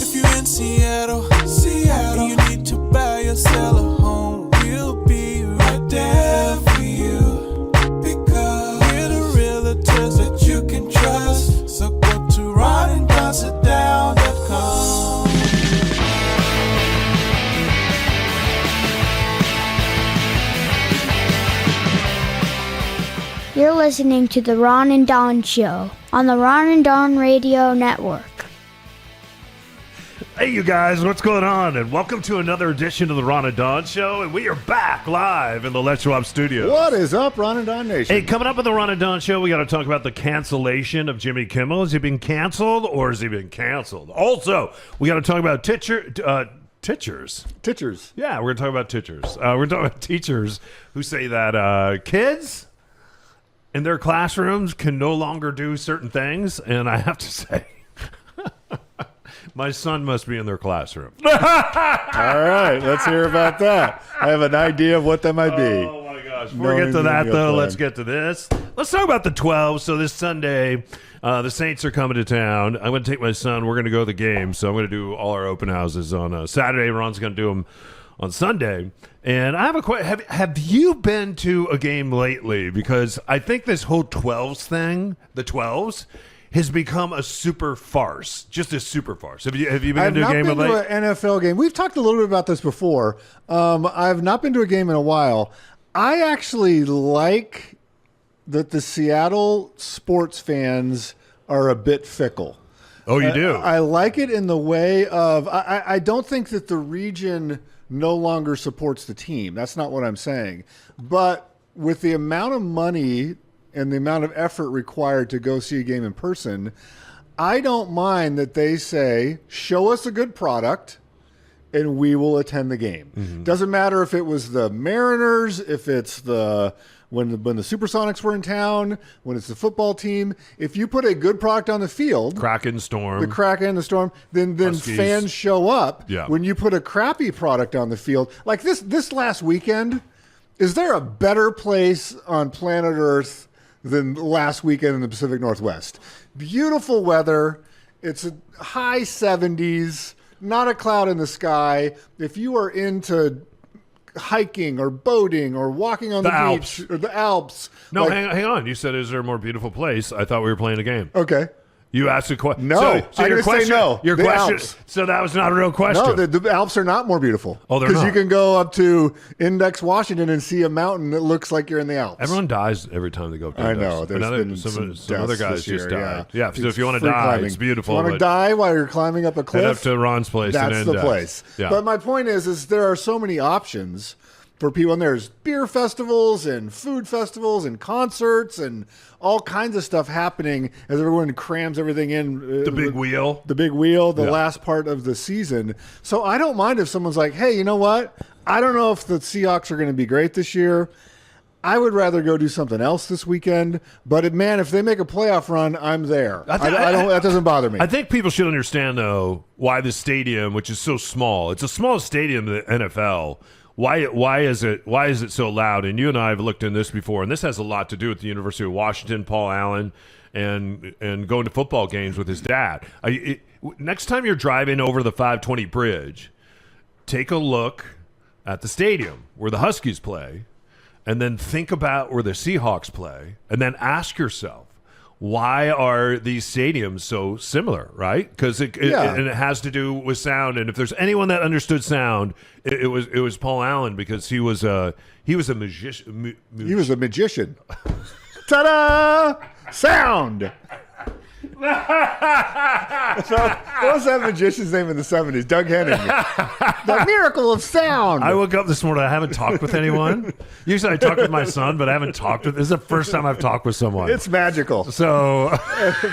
If you're in Seattle, and you need to buy or sell a home, we'll be right there for you. Because we're the realtors that you can trust. So go to ronanddonsitdown.com. You're listening to The Ron and Don Show on the Ron and Don Radio Network. Hey, you guys, what's going on? And welcome to another edition of the Ron and Don Show. And we are back live in the Let's Swap studio. What is up, Ron and Don Nation? Hey, coming up on the Ron and Don Show, we got to talk about the cancellation of Jimmy Kimmel. Has he been canceled or has he been canceled? Also, we got to talk about teachers. Yeah, we're going to talk about teachers. We're talking about teachers who say that kids in their classrooms can no longer do certain things. And I have to say, my son must be in their classroom. All right, let's hear about that. I have an idea of what that might be. Oh, my gosh. Before we get to that, though, let's get to this. Let's talk about the 12. So this Sunday, the Saints are coming to town. I'm going to take my son. We're going to go to the game. So I'm going to do all our open houses on Saturday. Ron's going to do them on Sunday. And I have a question. Have you been to a game lately? Because I think this whole 12s thing, the 12s, has become a super farce, just a super farce. Have you been to a game of late? I've not been to an NFL game. We've talked a little bit about this before. I've not been to a game in a while. I actually like that the Seattle sports fans are a bit fickle. Oh, you do? I like it in the way of I don't think that the region no longer supports the team. That's not what I'm saying. But with the amount of money and the amount of effort required to go see a game in person, I don't mind that they say, show us a good product and we will attend the game. Mm-hmm. Doesn't matter if it was the Mariners, if it's when the Supersonics were in town, when it's the football team. If you put a good product on the field, Kraken, Storm, then Huskies. Fans show up. Yeah. When you put a crappy product on the field, like this last weekend, is there a better place on planet Earth than last weekend in the Pacific Northwest? Beautiful weather. It's a high 70s, not a cloud in the sky. If you are into hiking or boating or walking on the beach or the Alps. No, hang on. You said, is there a more beautiful place? I thought we were playing a game. Okay. You asked a question. No, so I didn't say no. Your the question. Alps. So that was not a real question. No, the Alps are not more beautiful. Oh, they're not. Because you can go up to Index, Washington, and see a mountain that looks like you're in the Alps. Everyone dies every time they go up to I Index. know. There's been some other guys just died. Yeah. So if you want to free die, climbing. it's beautiful. If you want to die while you're climbing up a cliff, head up to Ron's place. That's and the Index. place. Yeah. But my point is there are so many options for people, and there's beer festivals and food festivals and concerts and all kinds of stuff happening as everyone crams everything in. The big wheel, the last part of the season. So I don't mind if someone's like, hey, you know what? I don't know if the Seahawks are going to be great this year. I would rather go do something else this weekend. But, man, if they make a playoff run, I'm there. That doesn't bother me. I think people should understand, though, why the stadium, which is so small, it's the smallest stadium in the NFL. Why is it so loud? And you and I have looked in this before, and this has a lot to do with the University of Washington, Paul Allen, and going to football games with his dad. Next time you're driving over the 520 bridge, take a look at the stadium where the Huskies play, and then think about where the Seahawks play, and then ask yourself, why are these stadiums so similar, right? Because it has to do with sound, and if there's anyone that understood sound, it was Paul Allen, because he was a magician. He was a magician. Ta-da! Sound. So, what was that magician's name in the 70s? Doug Henning. The miracle of sound. I woke up this morning. I haven't talked with anyone. Usually I talk with my son, but I haven't talked with. This is the first time I've talked with someone. It's magical. So,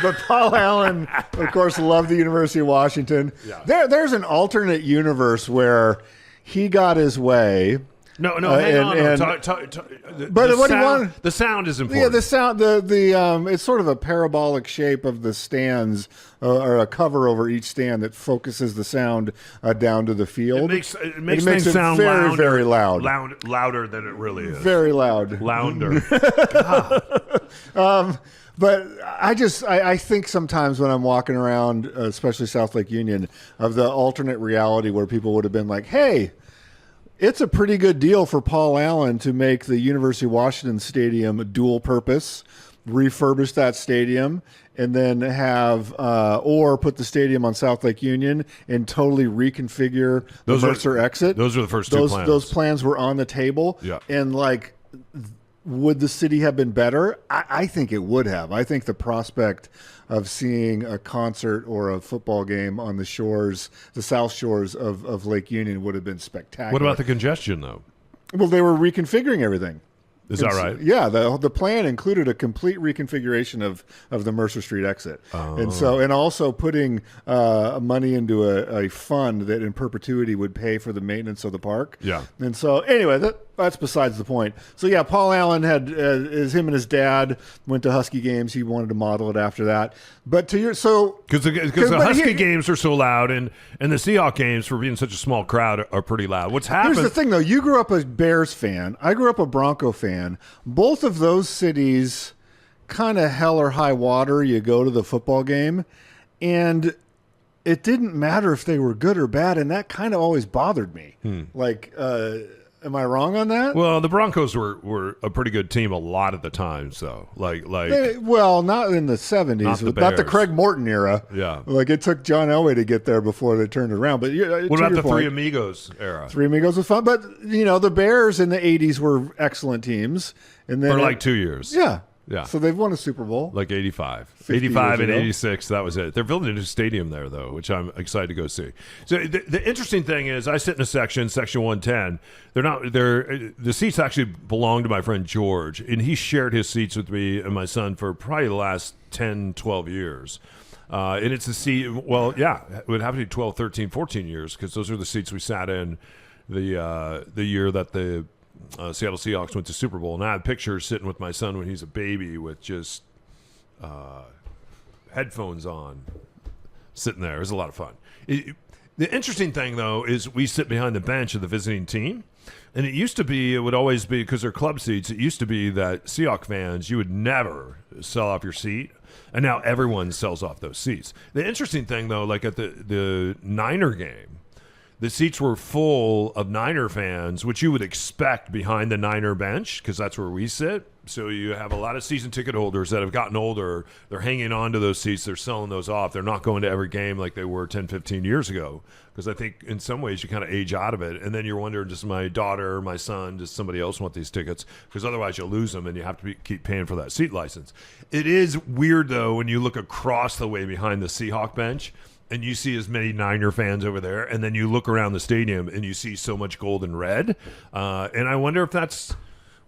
but Paul Allen, of course, loved the University of Washington. Yeah. There's an alternate universe where he got his way. No, hang on. But what do you want? The sound is important. Yeah, the sound. The it's sort of a parabolic shape of the stands, or a cover over each stand that focuses the sound down to the field. It makes things sound very, very loud. Louder than it really is. Very loud. Louder. God. But I think sometimes when I'm walking around, especially South Lake Union, of the alternate reality where people would have been like, hey, it's a pretty good deal for Paul Allen to make the University of Washington Stadium a dual purpose, refurbish that stadium, and then have or put the stadium on South Lake Union and totally reconfigure the Mercer exit. Those are the first two plans. Those plans were on the table. Yeah. And like, would the city have been better? I think it would have. I think the prospect of seeing a concert or a football game on the shores, the south shores of Lake Union would have been spectacular. What about the congestion, though? Well, they were reconfiguring everything. Is that right? Yeah, the plan included a complete reconfiguration of the Mercer Street exit, and also putting money into a fund that in perpetuity would pay for the maintenance of the park. Yeah, and so anyway, that's besides the point. So yeah, Paul Allen had him and his dad went to Husky games. He wanted to model it after that. But to your because the Husky games are so loud and the Seahawk games for being such a small crowd are pretty loud. What's happened? Here's the thing, though. You grew up a Bears fan. I grew up a Bronco fan. Both of those cities, kind of hell or high water, you go to the football game, and it didn't matter if they were good or bad, and that kind of always bothered me. Like, am I wrong on that? Well, the Broncos were a pretty good team a lot of the time, so not in the 70s, not the Craig Morton era. Yeah, like it took John Elway to get there before they turned it around. But what about the Three Amigos era? Three Amigos was fun, but the Bears in the 80s were excellent teams, and then for like 2 years. Yeah. Yeah. So they've won a Super Bowl. Like 85. 85 and 86, that was it. They're building a new stadium there, though, which I'm excited to go see. So the interesting thing is I sit in a section 110. The seats actually belong to my friend George, and he shared his seats with me and my son for probably the last 10, 12 years. And it's a seat, well, yeah, it would have to be 12, 13, 14 years because those are the seats we sat in the year that the Seattle Seahawks went to Super Bowl, and I have pictures sitting with my son when he's a baby with just headphones on, sitting there. It was a lot of fun. The interesting thing, though, is we sit behind the bench of the visiting team, and it would always be, because they're club seats, it used to be that Seahawks fans, you would never sell off your seat, and now everyone sells off those seats. The interesting thing, though, like at the Niner game, the seats were full of Niner fans, which you would expect behind the Niner bench because that's where we sit. So you have a lot of season ticket holders that have gotten older. They're hanging on to those seats. They're selling those off. They're not going to every game like they were 10, 15 years ago because I think in some ways you kind of age out of it. And then you're wondering, does my daughter, my son, does somebody else want these tickets? Because otherwise you'll lose them and you have to keep paying for that seat license. It is weird, though, when you look across the way behind the Seahawk bench and you see as many Niner fans over there, and then you look around the stadium and you see so much gold and red. And I wonder if that's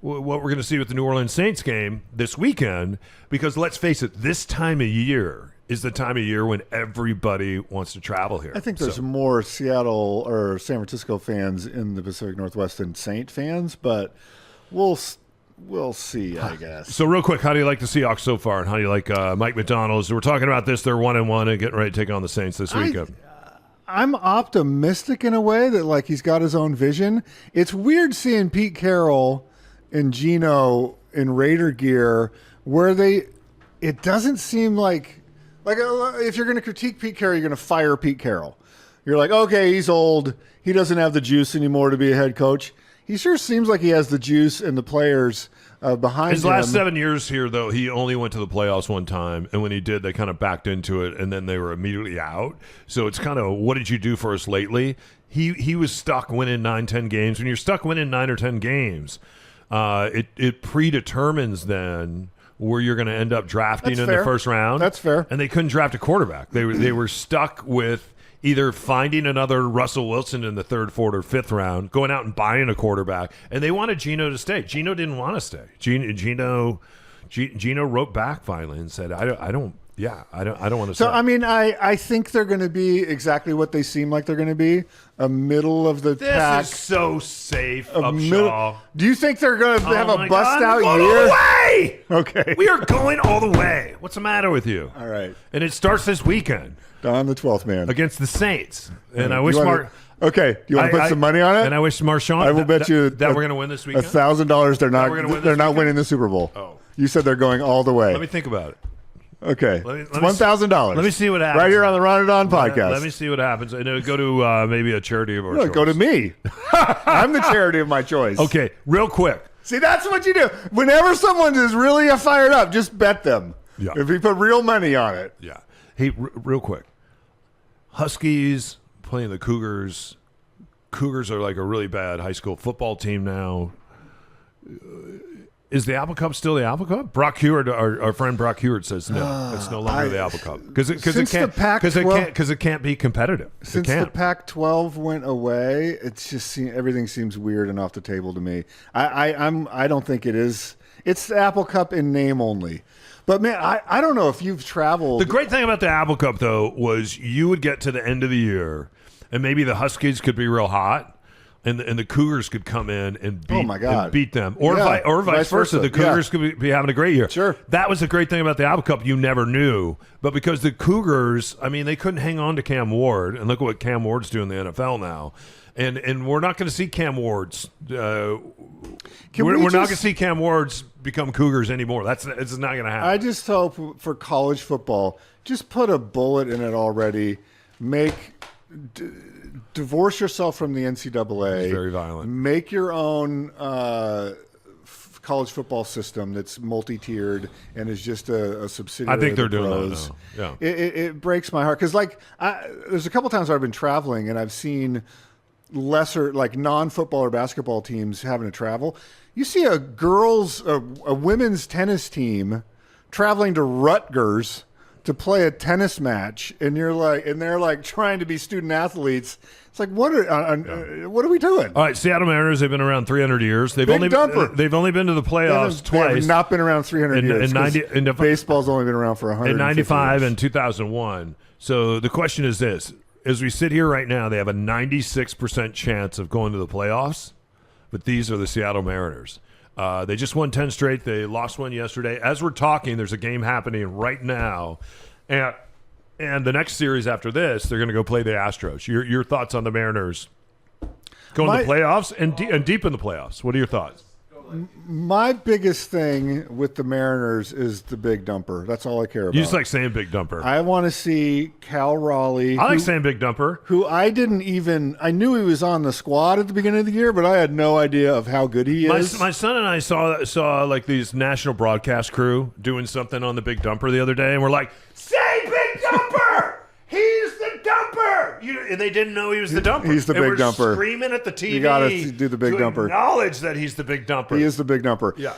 what we're going to see with the New Orleans Saints game this weekend, because let's face it, this time of year is the time of year when everybody wants to travel here. I think there's more Seattle or San Francisco fans in the Pacific Northwest than Saint fans, but we'll see, I guess. So real quick, how do you like the Seahawks so far, and how do you like Mike McDonald's? We're talking about this. They're 1-1 and getting ready to take on the Saints this weekend. I'm optimistic in a way that like he's got his own vision. It's weird seeing Pete Carroll and Geno in Raider gear where it doesn't seem like if you're going to critique Pete Carroll, you're going to fire Pete Carroll. You're like, okay, he's old. He doesn't have the juice anymore to be a head coach. He sure seems like he has the juice and the players behind him. His last 7 years here, though, he only went to the playoffs one time, and when he did, they kind of backed into it, and then they were immediately out. So it's kind of, what did you do for us lately? He was stuck winning 9, 10 games. When you're stuck winning 9 or 10 games, it predetermines then where you're going to end up drafting in the first round. That's fair. And they couldn't draft a quarterback. They were stuck with either finding another Russell Wilson in the 3rd, 4th, or 5th round, going out and buying a quarterback, and they wanted Geno to stay. Geno didn't want to stay. Geno wrote back finally and said, "I don't want to." So I mean, I think they're going to be exactly what they seem like they're going to be, a middle of the pack. This is so safe. Upshaw. Do you think they're going to have a bust out year? All the way. Okay, we are going all the way. What's the matter with you? All right, and it starts this weekend. On the 12th, man, against the Saints, and I wish Okay, do you want to put some money on it? And I wish Marshawn. I will bet you that we're going to win this weekend. $1,000. They're not winning the Super Bowl. Oh, You said they're going all the way. Let me think about it. Okay. Let me- It's $1,000. Let me see what happens. Right here on the Ron and Don podcast. Let me see what happens. And go to maybe a charity of our choice. Go to me. I'm the charity of my choice. Okay, real quick. See, that's what you do. Whenever someone is really fired up, just bet them. Yeah. If you put real money on it. Yeah. Hey, real quick. Huskies playing the Cougars. Cougars are like a really bad high school football team now. Is the Apple Cup still the Apple Cup? Brock Heward, our friend Brock Heward says no. It's no longer the Apple Cup because it can't be competitive. Since the Pac-12 went away, it's just everything seems weird and off the table to me. I don't think it is. It's the Apple Cup in name only. But man, I don't know if you've traveled. The great thing about the Apple Cup though was you would get to the end of the year, and maybe the Huskies could be real hot. And the Cougars could come in and beat them, or vice versa. The Cougars could be having a great year. Sure, that was the great thing about the Apple Cup. You never knew, but because the Cougars, I mean, they couldn't hang on to Cam Ward, and look at what Cam Ward's doing in the NFL now. And we're not going to see Cam Ward's. We're not going to see Cam Ward's become Cougars anymore. It's not going to happen. I just hope for college football, just put a bullet in it already. Divorce yourself from the NCAA. It's very violent. Make your own college football system that's multi-tiered and is just a subsidiary. I think they're of the doing pros. that now. Yeah. It breaks my heart because there's a couple times I've been traveling and I've seen lesser non-football or basketball teams having to travel. You see a women's tennis team traveling to Rutgers to play a tennis match, and they're trying to be student athletes. It's like, what are we doing? All right, Seattle Mariners. They've been around 300 years. They've only been to the playoffs twice. They have not been around 300 years. Baseball's only been around for 100. In 95 and 2001. So the question is this: as we sit here right now, they have a 96% chance of going to the playoffs. But these are the Seattle Mariners. They just won 10 straight. They lost one yesterday. As we're talking, there's a game happening right now. And the next series after this, they're going to go play the Astros. Your thoughts on the Mariners going to the playoffs and deep in the playoffs? What are your thoughts? My biggest thing with the Mariners is the big dumper. That's all I care about. You just like saying big dumper. I want to see Cal Raleigh. I like saying big dumper. Who I knew he was on the squad at the beginning of the year, but I had no idea of how good he is. My son and I saw like these national broadcast crew doing something on the big dumper the other day, and we're like, say big dumper! He's the dumper! And they didn't know he was the dumper. He's the big we're dumper. Screaming at the TV. You got to do the big dumper. Acknowledge that he's the big dumper. He is the big dumper. Yeah.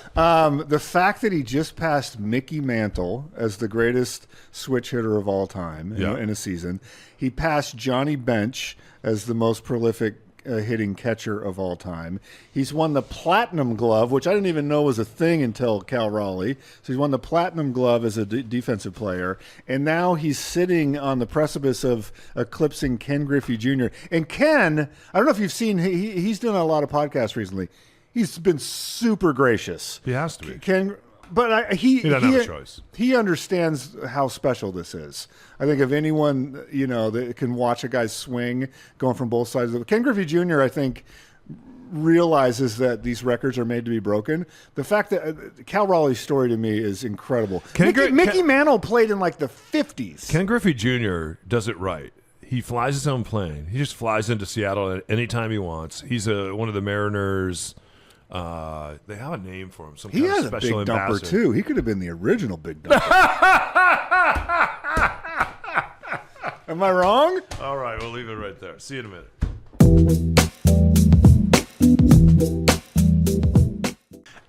The fact that he just passed Mickey Mantle as the greatest switch hitter of all time in a season. He passed Johnny Bench as the most prolific hitting catcher of all time. He's won the Platinum Glove, which I didn't even know was a thing until Cal Raleigh. So he's won the Platinum Glove as a defensive player. And now he's sitting on the precipice of eclipsing Ken Griffey Jr. And Ken, I don't know if you've seen, he's done a lot of podcasts recently. He's been super gracious. He has to be. Ken, but he doesn't have a choice. He understands how special this is. I think if anyone, that can watch a guy swing going from both sides of it. Ken Griffey Jr., I think, realizes that these records are made to be broken. The fact that Cal Raleigh's story to me is incredible. Mickey Mantle played in like the 50s. Ken Griffey Jr. does it right. He flies his own plane. He just flies into Seattle at any time he wants. He's one of the Mariners. They have a name for him. He has a big dumper too. He could have been the original big dumper. Am I wrong? All right, we'll leave it right there. See you in a minute.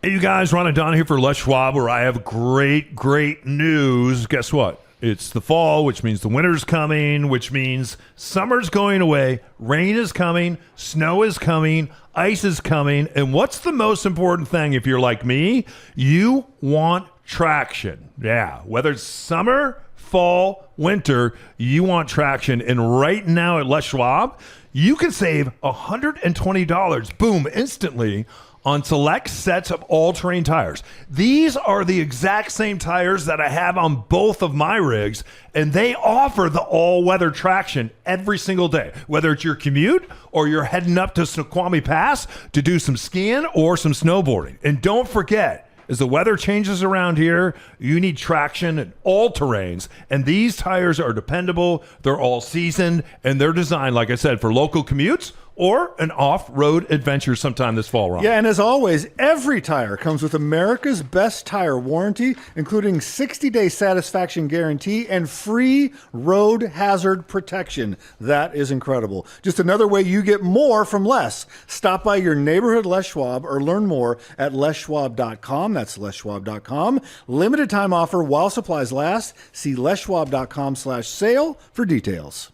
Hey, you guys, Ron and Don here for Les Schwab, where I have great news. Guess what? It's the fall, which means the winter's coming, which means summer's going away, rain is coming, snow is coming, ice is coming, and what's the most important thing if you're like me? You want traction. Yeah, whether it's summer, fall, winter, you want traction. And right now at Les Schwab, you can save $120, boom, instantly on select sets of all-terrain tires. These are the exact same tires that I have on both of my rigs, and they offer the all-weather traction every single day, whether it's your commute or you're heading up to Snoqualmie Pass to do some skiing or some snowboarding. And don't forget, as the weather changes around here, you need traction in all terrains. And these tires are dependable. They're all seasoned, and they're designed, like I said, for local commutes or an off-road adventure sometime this fall, Ron. Yeah, and as always, every tire comes with America's best tire warranty, including 60-day satisfaction guarantee and free road hazard protection. That is incredible. Just another way you get more from less. Stop by your neighborhood Les Schwab or learn more at leschwab.com. That's leschwab.com. Limited time offer while supplies last. See leschwab.com/sale for details.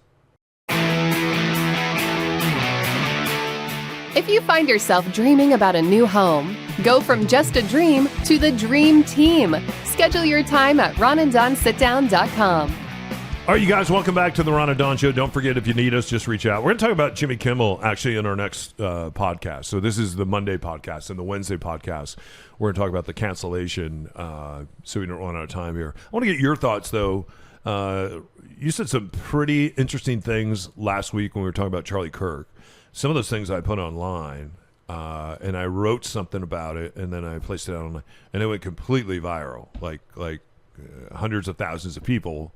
If you find yourself dreaming about a new home, go from just a dream to the dream team. Schedule your time at ronanddonsitdown.com. All right, you guys, welcome back to the Ron and Don Show. Don't forget, if you need us, just reach out. We're going to talk about Jimmy Kimmel, actually, in our next podcast. So this is the Monday podcast, and the Wednesday podcast, we're going to talk about the cancellation, so we don't run out of time here. I want to get your thoughts, though. You said some pretty interesting things last week when we were talking about Charlie Kirk. Some of those things I put online, and I wrote something about it, and then I placed it out online, and it went completely viral. Like hundreds of thousands of people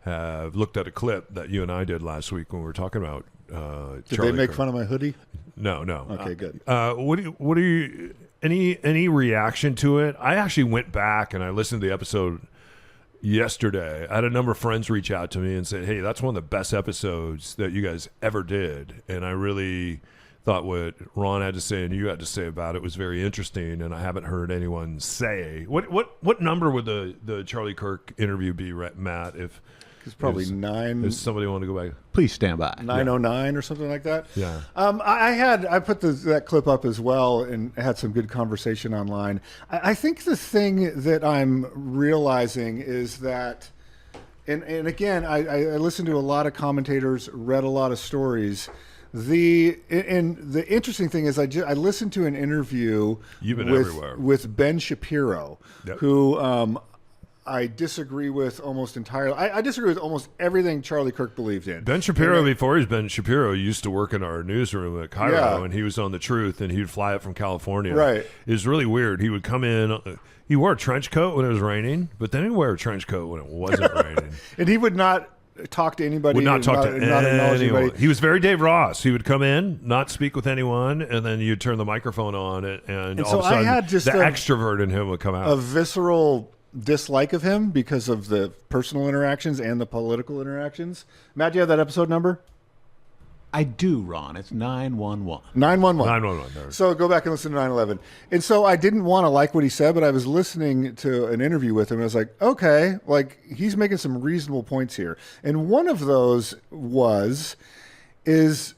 have looked at a clip that you and I did last week when we were talking about Did Charlie they make Kirk. fun of my hoodie? No. Okay, good. What are you? Any reaction to it? I actually went back and I listened to the episode yesterday. I had a number of friends reach out to me and say, hey, that's one of the best episodes that you guys ever did. And I really thought what Ron had to say and you had to say about it was very interesting, and I haven't heard anyone say. What number would the Charlie Kirk interview be, Matt, if It's probably if somebody wanted to go back? Please stand by. 909 or something like that. Yeah. I put that clip up as well and had some good conversation online. I think the thing that I'm realizing is that, and again, I listened to a lot of commentators, read a lot of stories. The interesting thing is I listened to an interview with Ben Shapiro, Yep. who I disagree with almost entirely. I disagree with almost everything Charlie Kirk believed in. Ben Shapiro, before he's Ben Shapiro, used to work in our newsroom at Cairo, Yeah. and he was on The Truth, and he'd fly up from California. Right. It was really weird. He would come in. He wore a trench coat when it was raining, but then he'd wear a trench coat when it wasn't raining. And he would not talk to anybody. Would not talk to not acknowledge anyone. anybody. He was very Dave Ross. He would come in, not speak with anyone, and then you'd turn the microphone on, and all so of a sudden, I had just the a- extrovert in him would come out. A visceral dislike of him because of the personal interactions and the political interactions. Matt, do you have that episode number? I do, Ron. It's 911. 911. 911. There. So go back and listen to 9/11. And so I didn't want to like what he said, but I was listening to an interview with him. And I was like, okay, like he's making some reasonable points here. And one of those is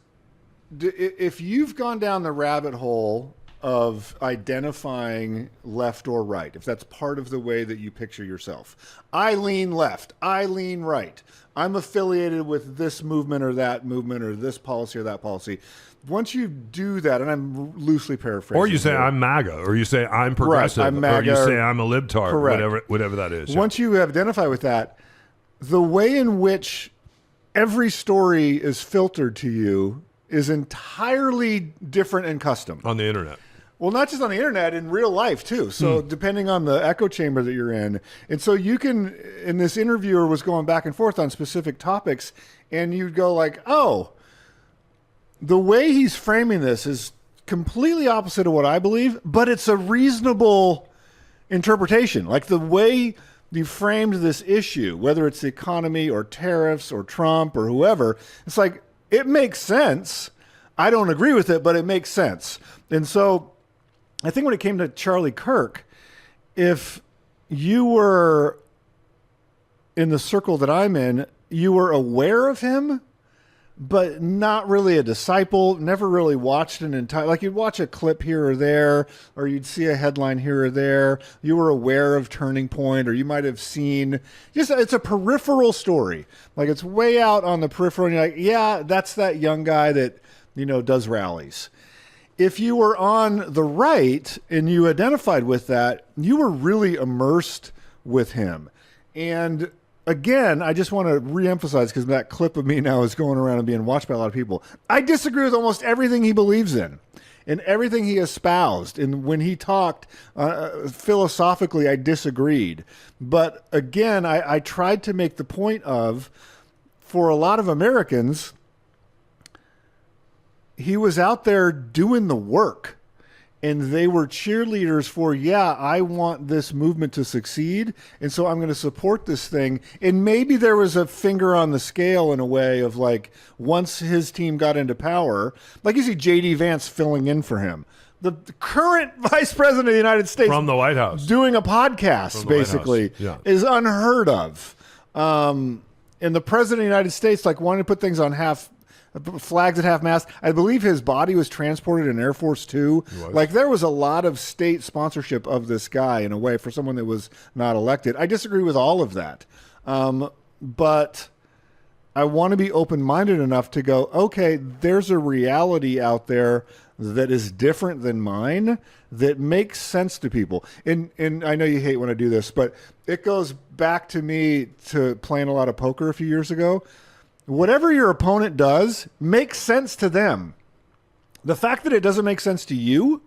if you've gone down the rabbit hole of identifying left or right, if that's part of the way that you picture yourself. I lean left, I lean right. I'm affiliated with this movement or this policy or that policy. Once you do that, and I'm loosely paraphrasing. Or you say here, I'm MAGA, or you say I'm progressive, I'm MAGA, or you say I'm a libtard, correct. whatever that is. Once you identify with that, the way in which every story is filtered to you is entirely different and custom. On the internet. Well, not just on the internet, in real life too. So depending on the echo chamber that you're in. And so you can, and this interviewer was going back and forth on specific topics, and you'd go like, oh, the way he's framing this is completely opposite of what I believe, but it's a reasonable interpretation. Like the way you framed this issue, whether it's the economy or tariffs or Trump or whoever, it's like, it makes sense. I don't agree with it, but it makes sense. And so I think when it came to Charlie Kirk, if you were in the circle that I'm in, you were aware of him, but not really a disciple, never really watched an entire, like you'd watch a clip here or there, or you'd see a headline here or there. You were aware of Turning Point, or you might have seen, just it's a peripheral story. Like it's way out on the peripheral, and you're like, yeah, that's that young guy that, does rallies. If you were on the right and you identified with that, you were really immersed with him. And again, I just want to reemphasize, because that clip of me now is going around and being watched by a lot of people. I disagree with almost everything he believes in. and everything he espoused. And when he talked philosophically, I disagreed. But again, I tried to make the point of, for a lot of Americans, he was out there doing the work. And they were cheerleaders for, I want this movement to succeed, and so I'm going to support this thing. And maybe there was a finger on the scale in a way of, like, once his team got into power, like you see J.D. Vance filling in for him. The current vice president of the United States From the White House. doing a podcast, basically, is unheard of. And the president of the United States, like, wanting to put things on flags at half mast. I believe his body was transported in Air Force Two. Like, there was a lot of state sponsorship of this guy in a way for someone that was not elected. I disagree with all of that. But I want to be open-minded enough to go, okay, there's a reality out there that is different than mine that makes sense to people. And I know you hate when I do this, but it goes back to me to playing a lot of poker a few years ago. Whatever your opponent does makes sense to them. The fact that it doesn't make sense to you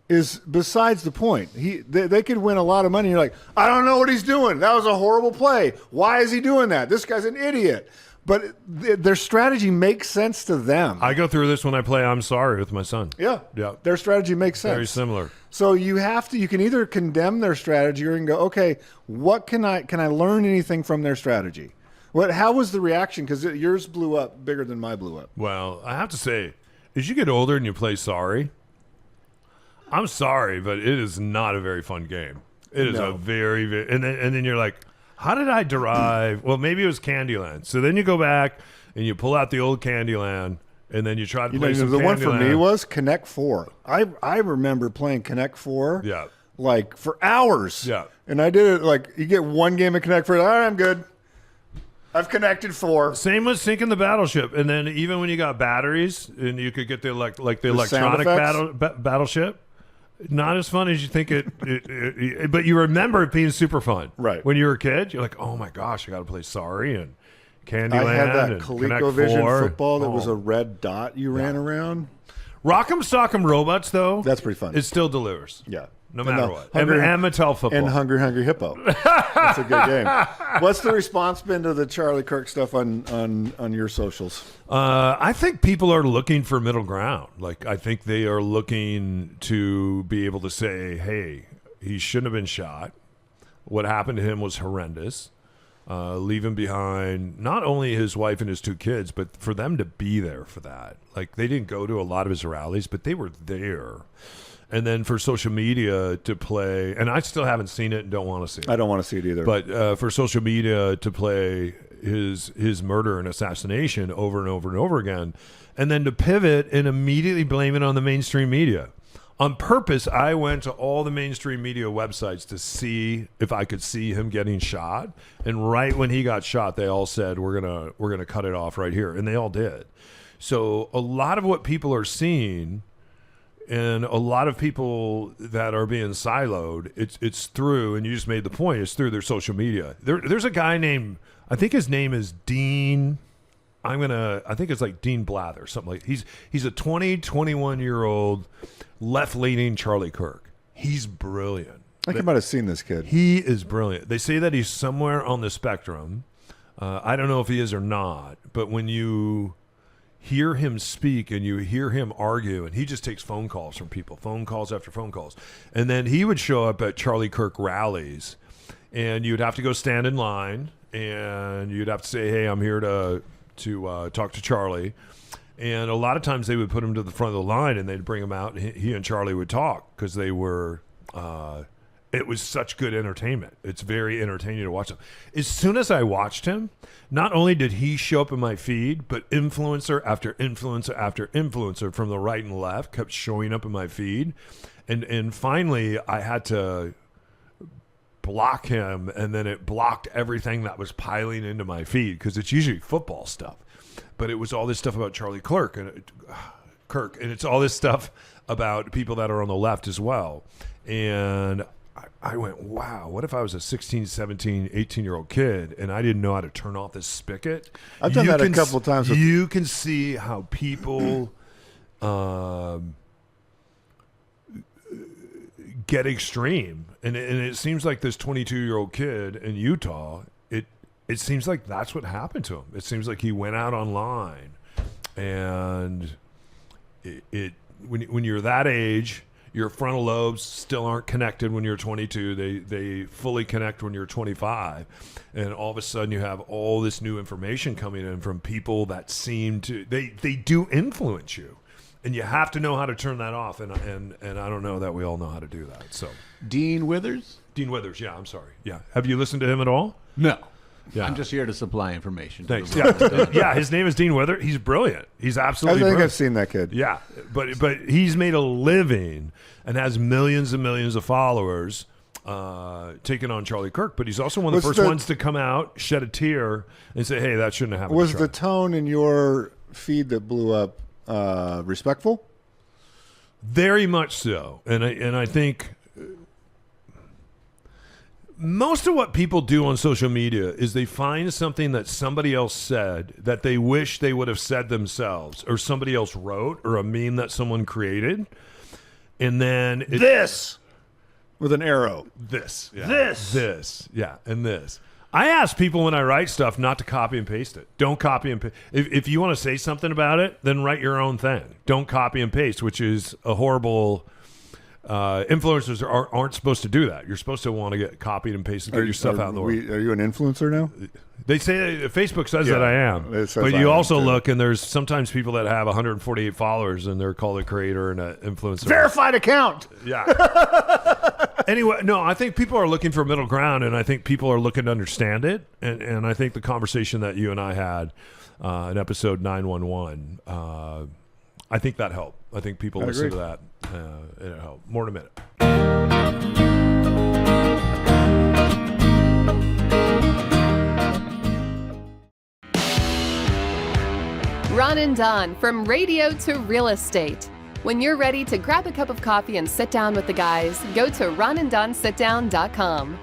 is besides the point. They could win a lot of money. You're like, I don't know what he's doing. That was a horrible play. Why is he doing that? This guy's an idiot. But their strategy makes sense to them. I go through this when I play I'm Sorry with my son. Yeah. Their strategy makes sense. Very similar. So you can either condemn their strategy or you can go, okay, what can I learn anything from their strategy? How was the reaction? Because yours blew up bigger than my blew up. Well, I have to say, as you get older and you play Sorry, I'm sorry, but it is not a very fun game. It is a very, very, and then you're like, how did I derive? Well, maybe it was Candyland. So then you go back and you pull out the old Candyland, and then you try to play some the Candyland. one for me was Connect 4. I remember playing Connect 4. Yeah. Like for hours. Yeah. And I did it like you get one game of Connect 4. All right, I'm good. I've connected 4. Same with sinking the battleship, and then even when you got batteries and you could get the electronic battleship, not as fun as you think it but you remember it being super fun. Right. When you were a kid, you're like, oh my gosh, I got to play Sorry and Candyland. I had that and Connect ColecoVision 4. football that was a red dot you ran around. Rock'em Sock'em Robots, though, that's pretty fun. It still delivers. Yeah. No matter what. And Mattel football. And Hungry Hippo. That's a good game. What's the response been to the Charlie Kirk stuff on your socials? I think people are looking for middle ground. Like, I think they are looking to be able to say, hey, he shouldn't have been shot. What happened to him was horrendous. Leaving behind not only his wife and his 2 kids, but for them to be there for that. Like, they didn't go to a lot of his rallies, but they were there. And then for social media to play, and I still haven't seen it and don't want to see it. I don't want to see it either. But for social media to play his murder and assassination over and over and over again, and then to pivot and immediately blame it on the mainstream media. On purpose, I went to all the mainstream media websites to see if I could see him getting shot. And right when he got shot, they all said, we're gonna cut it off right here. And they all did. So a lot of what people are seeing, and a lot of people that are being siloed, it's through, and you just made the point, it's through their social media. There's a guy named, I think his name is Dean, I think it's like Dean Blather, something like, he's a 21-year-old left-leaning Charlie Kirk. He's brilliant. I think I might have seen this kid. He is brilliant. They say that he's somewhere on the spectrum. I don't know if he is or not, but when you hear him speak and you hear him argue, and he just takes phone calls from people, phone calls after phone calls. And then he would show up at Charlie Kirk rallies, and you'd have to go stand in line, and you'd have to say, hey, I'm here to talk to Charlie. And a lot of times they would put him to the front of the line, and they'd bring him out, and he and Charlie would talk, because they were it was such good entertainment. It's very entertaining to watch him. As soon as I watched him, not only did he show up in my feed, but influencer after influencer after influencer from the right and left kept showing up in my feed. And finally, I had to block him, and then it blocked everything that was piling into my feed, because it's usually football stuff. But it was all this stuff about Charlie Kirk, and it's all this stuff about people that are on the left as well. And I went, wow, what if I was a 16, 17, 18-year-old kid and I didn't know how to turn off this spigot? I've done that a couple of times. You can see how people get extreme. And it seems like this 22-year-old kid in Utah, it seems like that's what happened to him. It seems like he went out online, and when you're that age, your frontal lobes still aren't connected when you're 22. They fully connect when you're 25. And all of a sudden you have all this new information coming in from people that seem to, they do influence you. And you have to know how to turn that off. And I don't know that we all know how to do that. So Dean Withers? Dean Withers, yeah, I'm sorry. Yeah. Have you listened to him at all? No. Yeah. I'm just here to supply information. To Thanks. the Ron and Yeah, his name is Dean Withers. He's brilliant. He's I absolutely think brilliant. I've seen that kid. Yeah, but he's made a living and has millions and millions of followers taking on Charlie Kirk. But he's also one of the Was first ones to come out, shed a tear, and say, hey, that shouldn't have happened. Was to the Charlie. tone in your feed that blew up respectful? Very much so. And I think most of what people do on social media is they find something that somebody else said that they wish they would have said themselves, or somebody else wrote, or a meme that someone created. And then This with an arrow. This. Yeah, and this. I ask people when I write stuff not to copy and paste it. Don't copy and paste. If you want to say something about it, then write your own thing. Don't copy and paste, which is a horrible... influencers aren't supposed to do that. You're supposed to want to get copied and pasted, get your stuff out in the world. Are you an influencer now? They say Facebook says Yeah, that I am, it says but I you am also too. look and there's sometimes people that have 148 followers and they're called a creator and an influencer. Verified account. Yeah. Anyway, no, I think people are looking for middle ground, and I think people are looking to understand it. And I think the conversation that you and I had in episode 911, I think that helped. I think people listen to that, and it helped. More in a minute. Ron and Don, from radio to real estate. When you're ready to grab a cup of coffee and sit down with the guys, go to ronanddonsitdown.com.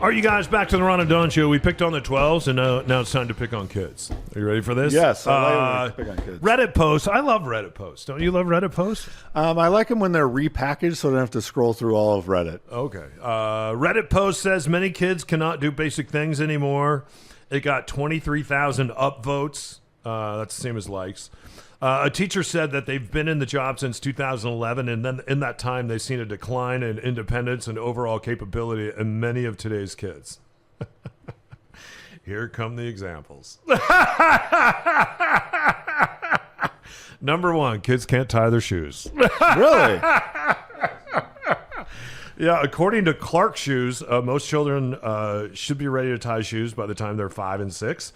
All right, you guys, back to the Ron and Don Show. We picked on the 12s, and now it's time to pick on kids. Are you ready for this? Yes, I like when we pick on kids. Reddit posts. I love Reddit posts. Don't you love Reddit posts? I like them when they're repackaged, so I don't have to scroll through all of Reddit. Okay. Reddit post says many kids cannot do basic things anymore. It got 23,000 upvotes. That's the same as likes. A teacher said that they've been in the job since 2011, and then in that time they've seen a decline in independence and overall capability in many of today's kids. Here come the examples. Number one, kids can't tie their shoes. Really? Yeah, according to Clark Shoes, most children should be ready to tie shoes by the time they're 5 and 6.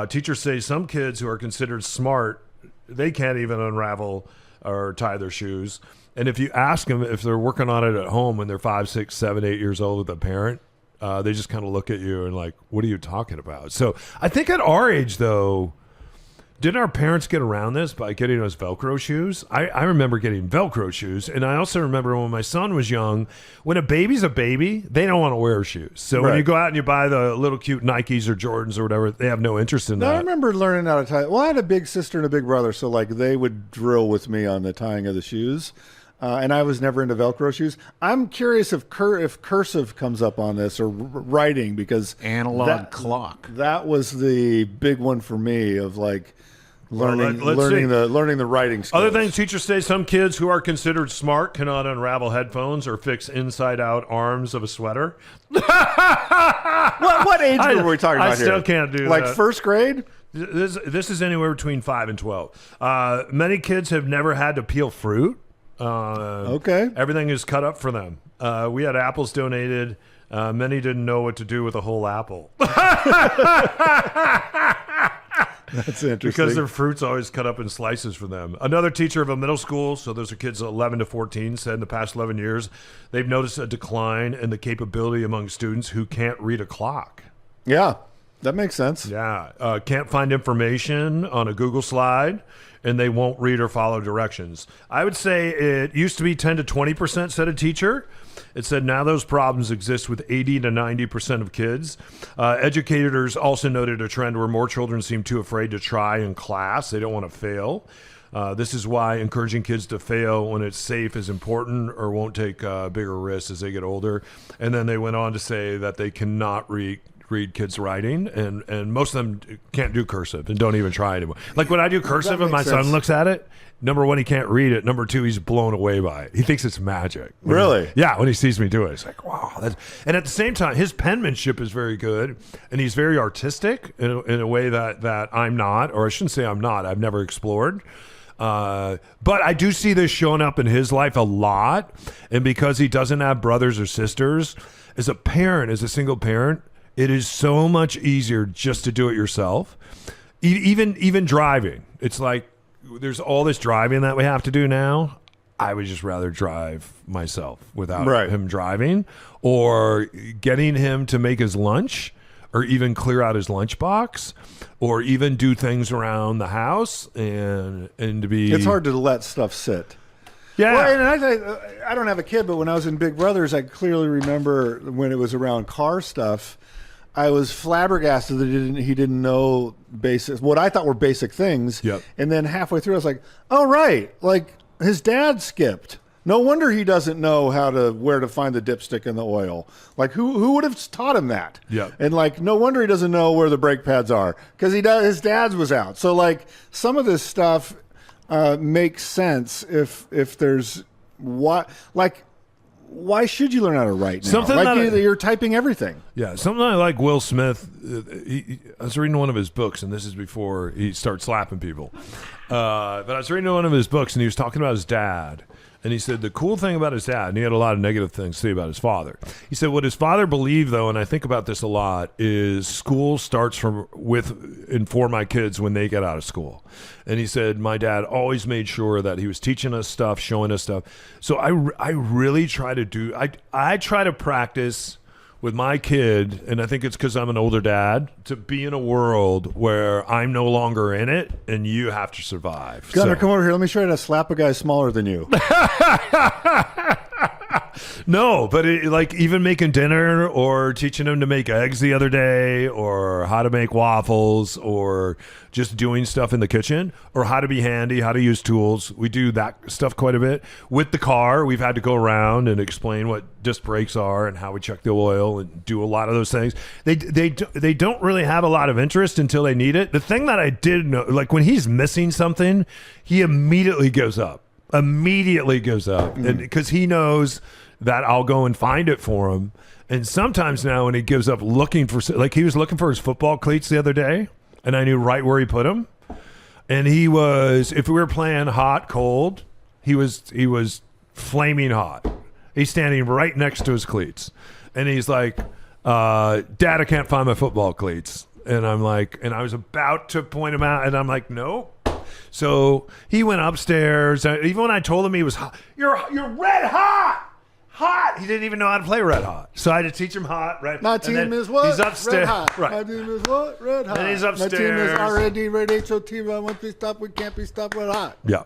Teachers say some kids who are considered smart, they can't even unravel or tie their shoes. And if you ask them if they're working on it at home when they're 5, 6, 7, 8 years old with a parent, they just kind of look at you and like, what are you talking about? So I think at our age, though, didn't our parents get around this by getting us Velcro shoes? I remember getting Velcro shoes. And I also remember when my son was young, when a baby's a baby, they don't want to wear shoes. So when Right. you go out and you buy the little cute Nikes or Jordans or whatever, they have no interest in No, I that. remember learning how to tie. Well, I had a big sister and a big brother, so like they would drill with me on the tying of the shoes. And I was never into Velcro shoes. I'm curious if cursive comes up on this or writing, because Analog clock. that was the big one for me of like learning let's see. learning the writing skills. Other things, teachers say some kids who are considered smart cannot unravel headphones or fix inside-out arms of a sweater. What age group were we talking about I here? still can't do like that. first grade? This is anywhere between 5 and 12. Many kids have never had to peel fruit. Okay. Everything is cut up for them. We had apples donated. Many didn't know what to do with a whole apple. That's interesting. Because their fruit's always cut up in slices for them. Another teacher of a middle school, so those are kids 11 to 14, said in the past 11 years, they've noticed a decline in the capability among students who can't read a clock. Yeah. That makes sense. Yeah. Can't find information on a Google slide, and they won't read or follow directions. I would say it used to be 10 to 20% said a teacher. It said now those problems exist with 80 to 90% of kids. Educators also noted a trend where more children seem too afraid to try in class. They don't want to fail. This is why encouraging kids to fail when it's safe is important, or won't take bigger risks as they get older. And then they went on to say that they cannot read kids writing, and most of them can't do cursive and don't even try anymore. Like when I do cursive and my son looks at it, number one, he can't read it. Number two, he's blown away by it. He thinks it's magic. Really? When he sees me do it, it's like, wow. And at the same time, his penmanship is very good, and he's very artistic in a way that I'm not, or I shouldn't say I'm not. I've never explored. But I do see this showing up in his life a lot, and because he doesn't have brothers or sisters, as a single parent, it is so much easier just to do it yourself. Even driving. It's like there's all this driving that we have to do now. I would just rather drive myself without him driving, or getting him to make his lunch, or even clear out his lunchbox, or even do things around the house and to be. It's hard to let stuff sit. Yeah. Well, and I don't have a kid, but when I was in Big Brothers, I clearly remember when it was around car stuff, I was flabbergasted that he didn't know what I thought were basic things. Yep. And then halfway through, I was like, oh, right. Like his dad skipped. No wonder he doesn't know where to find the dipstick in the oil. Like who would have taught him that? Yeah. And like no wonder he doesn't know where the brake pads are, because his dad's was out. So like some of this stuff makes sense if there's why should you learn how to write now? Something you're typing everything. Yeah, something I like Will Smith. I was reading one of his books, and this is before he started slapping people. But I was reading one of his books, and he was talking about his dad. And he said the cool thing about his dad, and he had a lot of negative things to say about his father. He said what his father believed, though, and I think about this a lot, is school starts for my kids when they get out of school. And he said my dad always made sure that he was teaching us stuff, showing us stuff. So I really try to I try to practice with my kid, and I think it's because I'm an older dad, to be in a world where I'm no longer in it and you have to survive. Gunnar, come over here. Let me show you how to slap a guy smaller than you. No, but like even making dinner, or teaching him to make eggs the other day, or how to make waffles, or just doing stuff in the kitchen, or how to be handy, how to use tools. We do that stuff quite a bit. With the car, we've had to go around and explain what disc brakes are and how we check the oil and do a lot of those things. They don't really have a lot of interest until they need it. The thing that I did know, like when he's missing something, he immediately gives up. And because he knows that I'll go and find it for him. And sometimes now when he gives up looking for, like he was looking for his football cleats the other day, and I knew right where he put them. And he was, if we were playing hot, cold, he was flaming hot. He's standing right next to his cleats. And he's like, Dad, I can't find my football cleats. And I'm like, and I was about to point him out, and I'm like, no. So he went upstairs. Even when I told him he was hot, you're red hot. He didn't even know how to play red hot. So I had to teach him hot. Red. My team is what? He's upstairs. Red hot. Right. My team is what? Red hot. And he's upstairs. My team is already ready. So team, I want to be stopped. We can't be stopped. Red hot. Yeah.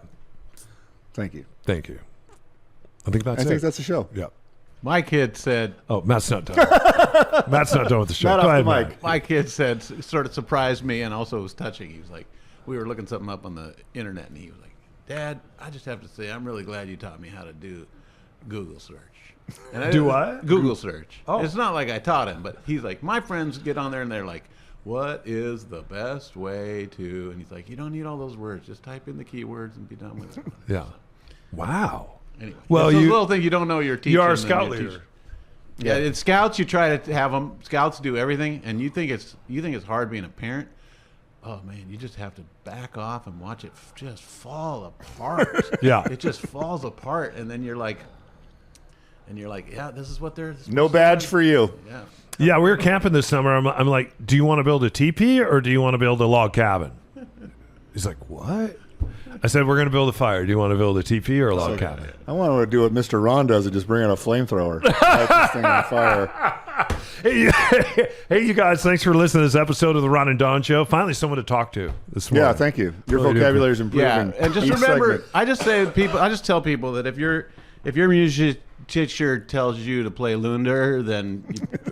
Thank you. I think that's it. I think that's the show. Yeah. My kid said, Oh, Matt's not done. Matt's not done with the show. Matt Go off ahead, the Matt. mic. my kid said, sort of surprised me and also was touching. He was like, we were looking something up on the internet, and he was like, Dad, I just have to say, I'm really glad you taught me how to do Google search. And Do what? Google search. Oh. It's not like I taught him, but he's like, my friends get on there and they're like, what is the best way to, and he's like, you don't need all those words. Just type in the keywords and be done with it. Yeah. Wow. Anyway, Well, it's those you- little things you don't know you're teaching. You are a and scout you're leader. teaching. Yeah, in scouts you try to have them. Scouts do everything, and you think it's hard being a parent. Oh man, you just have to back off and watch it just fall apart. Yeah. It just falls apart, and then you're like, yeah, this is what they're. No badge for you. Yeah. Yeah, we were camping this summer. I'm like, do you want to build a teepee or do you want to build a log cabin? He's like, what? I said, we're going to build a fire. Do you want to build a teepee or a log cabin? I want to do what Mr. Ron does and just bring out a flamethrower. Light this thing on fire. Hey, you guys, thanks for listening to this episode of the Ron and Don Show. Finally, someone to talk to this morning. Yeah, thank you. Your Really do. vocabulary is improving. Yeah, and just each remember, segment. I just tell people that if your music teacher tells you to play Lunder, then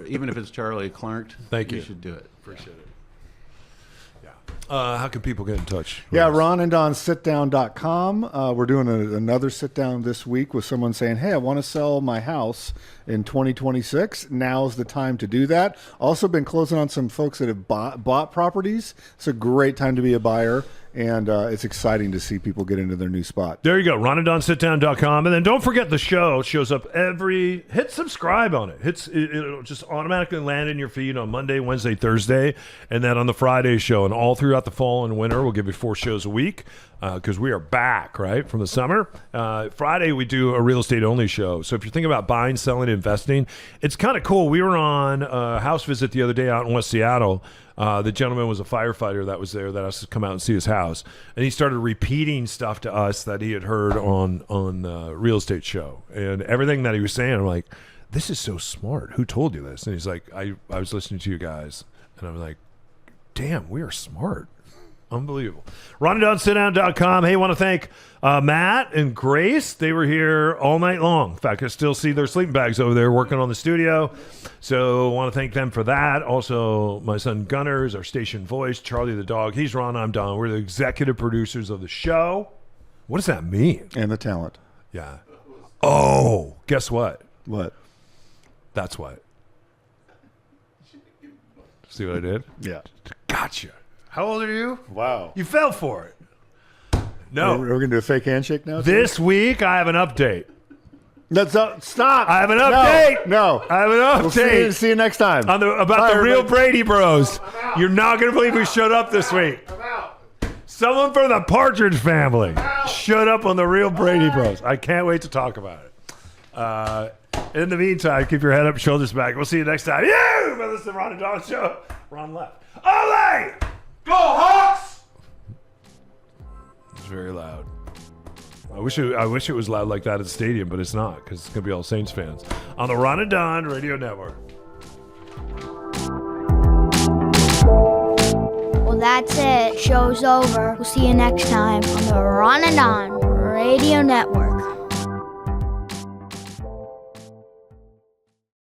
even if it's Charlie Clark, Thank you. should do it. Appreciate it. How can people get in touch? Yeah, ronanddonsitdown.com. We're doing another sit down this week with someone saying, hey, I want to sell my house in 2026. Now's the time to do that. Also been closing on some folks that have bought properties. It's a great time to be a buyer, and it's exciting to see people get into their new spot. There you go, ronanddonsitdown.com. And then don't forget the show shows up hit subscribe on it. It'll just automatically land in your feed on Monday, Wednesday, Thursday, and then on the Friday show. And all throughout the fall and winter, we'll give you 4 shows a week because we are back, right, from the summer. Friday, we do a real estate only show. So if you're thinking about buying, selling, investing, it's kind of cool. We were on a house visit the other day out in West Seattle. The gentleman was a firefighter that was there that asked us to come out and see his house. And he started repeating stuff to us that he had heard on the real estate show. And everything that he was saying, I'm like, this is so smart. Who told you this? And he's like, I was listening to you guys. And I'm like, damn, we are smart. Unbelievable. RonandDonSitDown.com. Hey, I want to thank Matt and Grace. They were here all night long. In fact, I still see their sleeping bags over there working on the studio. So I want to thank them for that. Also, my son Gunnar is our station voice. Charlie the dog. He's Ron. I'm Don. We're the executive producers of the show. What does that mean? And the talent. Yeah. Oh, guess what? What? That's what. See what I did? Yeah. Gotcha. How old are you? Wow. You fell for it. No. We're going to do a fake handshake now? This week, I have an update. Stop. I have an update. No. I have an update. We'll see you next time. About Bye, the real everybody. Brady Bros. You're not going to believe who showed up this week. I'm out. Someone from the Partridge Family showed up on the real Brady Bros. I can't wait to talk about it. In the meantime, keep your head up, shoulders back. We'll see you next time. You! This is the Ron and Don Show. Ron left. Ole! Go Hawks! It's very loud. I wish it was loud like that at the stadium, but it's not because it's going to be all Saints fans. On the Ron and Don Radio Network. Well, that's it. Show's over. We'll see you next time on the Ron and Don Radio Network.